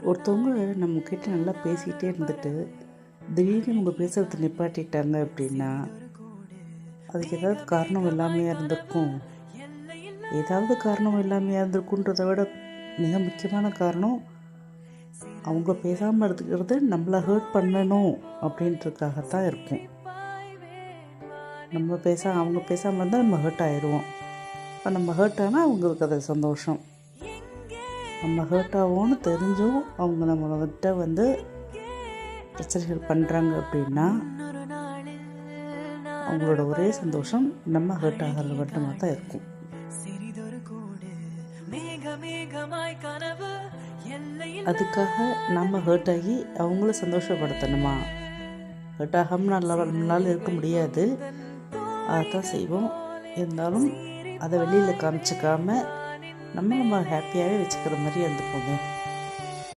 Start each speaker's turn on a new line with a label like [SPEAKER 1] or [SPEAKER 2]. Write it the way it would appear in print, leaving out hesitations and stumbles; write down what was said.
[SPEAKER 1] ஒருத்தவங்க நம்மக்கிட்ட நல்லா பேசிக்கிட்டே இருந்துட்டு திடீர்னு அவங்க பேசுகிறத நிப்பாட்டிட்டாங்க அப்படின்னா அதுக்கு ஏதாவது காரணம் இல்லாமையாக இருந்திருக்கும். ஏதாவது காரணம் இல்லாமையாக இருந்திருக்குன்றதை விட மிக முக்கியமான காரணம் அவங்க பேசாமல் இருக்கிறது நம்மளை ஹர்ட் பண்ணணும் அப்படின்றதுக்காகத்தான் இருக்கும். அவங்க பேசாமல் இருந்தால் நம்ம ஹர்ட் ஆயிடுவோம். இப்போ நம்ம ஹர்ட் ஆனால் அவங்களுக்கு அது சந்தோஷம். நம்ம ஹர்ட் ஆகும்னு தெரிஞ்சும் அவங்க நம்மகிட்ட பிரச்சனைகள் பண்ணுறாங்க அப்படின்னா அவங்களோட ஒரே சந்தோஷம் நம்ம ஹர்ட் ஆகிறது மட்டுமாக தான் இருக்கும். அதுக்காக நம்ம ஹர்ட் ஆகி அவங்கள சந்தோஷப்படுத்தணுமா? ஹர்ட் ஆகாமல் நம்மளால் இருக்க முடியாது. அதைத்தான் செய்வோம். இருந்தாலும் அதை வெளியில் காமிச்சிக்காமல் நம்ம ஹாப்பியாகவே வச்சுக்கிற மாதிரி இருந்துப்போங்க.